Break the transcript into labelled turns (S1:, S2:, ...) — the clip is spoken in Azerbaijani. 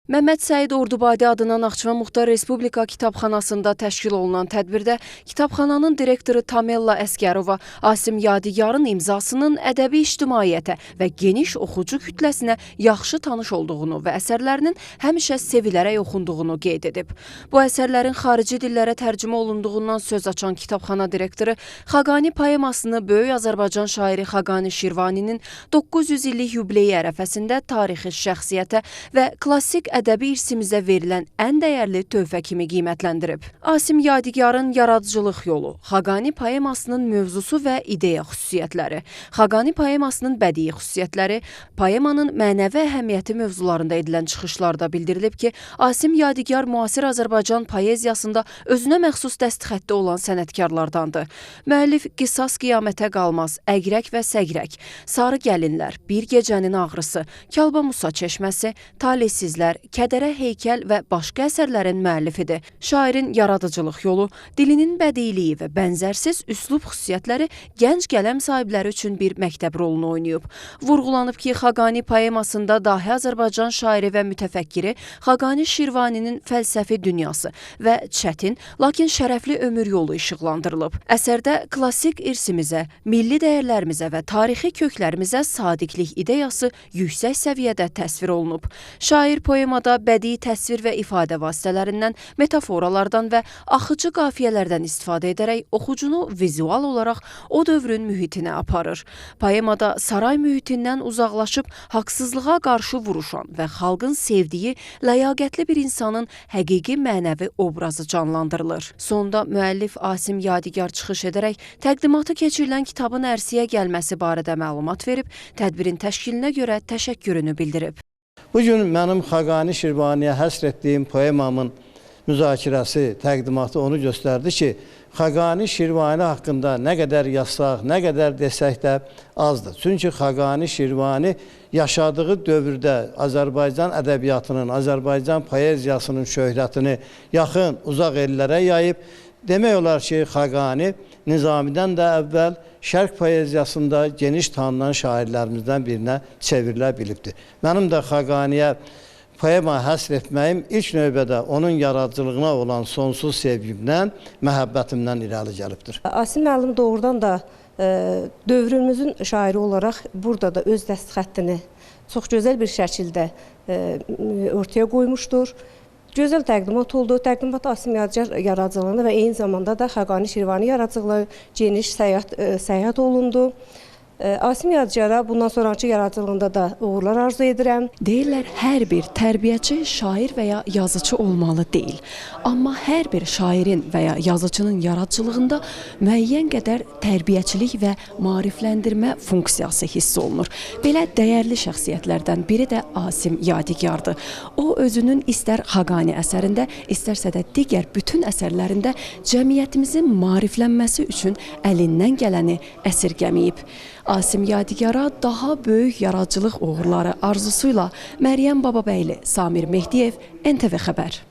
S1: Məmməd Səid Ordubadi adına Naxçıvan Muxtar Respublika Kitabxanasında təşkil olunan tədbirdə kitabxananın direktoru Tamella Əskərova Asim Yadigarın imzasının ədəbi ictimaiyyətə və geniş oxucu kütləsinə yaxşı tanış olduğunu və əsərlərinin həmişə sevilərək oxunduğunu qeyd edib. Bu əsərlərin xarici dillərə tərcümə olunduğundan söz açan kitabxana direktoru Xaqani poemasını Böyük Azərbaycan şairi Xaqani Şirvaninin 900 illik yubileyi ərəfəsində tarixi şəxsiyyətə və klassik ədəbi irsimizə verilən ən dəyərli töhfə kimi qiymətləndirib. Asim Yadigarın yaradıcılıq yolu, Xaqani poemasının mövzusu və ideya xüsusiyyətləri, Xaqani poemasının bədii xüsusiyyətləri, poemanın mənəvi əhəmiyyəti mövzularında edilən çıxışlarda bildirilib ki, Asim Yadigar müasir Azərbaycan poeziyasında özünə məxsus dəstxətti olan sənətkarlardandır. Müəllif Qisas qiyamətə qalmaz, Əqrək və Səqrək, Sarı gəlinlər, Bir gecənin ağrısı, Kalba Musa çeşməsi, Talihsizlər, Kədərə heykəl və başqa əsərlərin müəllifidir. Şairin yaradıcılıq yolu, dilinin bədiliyi və bənzərsiz üslub xüsusiyyətləri gənc qələm sahibləri üçün bir məktəb rolunu oynayıb. Vurğulanıb ki, Xaqani poemasında dahi Azərbaycan şairi və mütəfəkkiri Xaqani Şirvaninin fəlsəfi dünyası və çətin, lakin şərəfli ömür yolu işıqlandırılıb. Əsərdə klassik irsimizə, milli dəyərlərimizə və tarixi köklərimizə sadiqlik ideyası yüksək səviyyədə təsvir olunub. Şair poemada bədii təsvir və ifadə vasitələrindən, metaforalardan və axıcı qafiyələrdən istifadə edərək oxucunu vizual olaraq o dövrün mühitinə aparır. Poemada saray mühitindən uzaqlaşıb haqsızlığa qarşı vuruşan və xalqın sevdiyi ləyaqətli bir insanın həqiqi mənəvi obrazı canlandırılır. Sonda müəllif Asim Yadigar çıxış edərək təqdimatı keçirilən kitabın ərsəyə gəlməsi barədə məlumat verib, tədbirin təşkilinə görə təşəkkürünü bildirib.
S2: Bugün mənim Xaqani Şirvaniyə həsr etdiyim poemamın müzakirəsi, təqdimatı onu göstərdi ki, Xaqani Şirvani haqqında nə qədər yazsaq, nə qədər desək də azdır. Çünki Xaqani Şirvani yaşadığı dövrdə Azərbaycan ədəbiyyatının, Azərbaycan poeziyasının şöhrətini yaxın, uzaq ellərə yayıb. Demək olar ki, Xaqani Nizamidən də əvvəl Şərq poeziyasında geniş tanınan şairlərimizdən birinə çevrilə bilibdir. Mənim də Xaqaniyə poema həsr etməyim ilk növbədə onun yaradıcılığına olan sonsuz sevgimdən, məhəbbətimdən irəli gəlibdir.
S3: Asim müəllim doğrudan da dövrümüzün şairi olaraq burada da öz dəstxəttini çox gözəl bir şəkildə ortaya qoymuşdur. Gözəl təqdimat oldu. Təqdimat Asim Yadigar yaradıcılığında və eyni zamanda da Xaqani Şirvani yaradıcılığı geniş səyahət olundu. Asim Yadigara bundan sonraki yaradıcılığında da uğurlar arzu edirəm.
S1: Deyirlər, hər bir tərbiyəçi şair və ya yazıcı olmalı deyil. Amma hər bir şairin və ya yazıcının yaradıcılığında müəyyən qədər tərbiyəçilik və maarifləndirmə funksiyası hiss olunur. Belə dəyərli şəxsiyyətlərdən biri də Asim Yadigardır. O, özünün istər Xaqani əsərində, istərsə də digər bütün əsərlərində cəmiyyətimizin maariflənməsi üçün əlindən gələni əsirgəməyib. Asim Yadigara daha böyük yaradıcılıq uğurları arzusuyla Məryəm Bababəyli, Samir Mehdiyev, NTV Xəbər.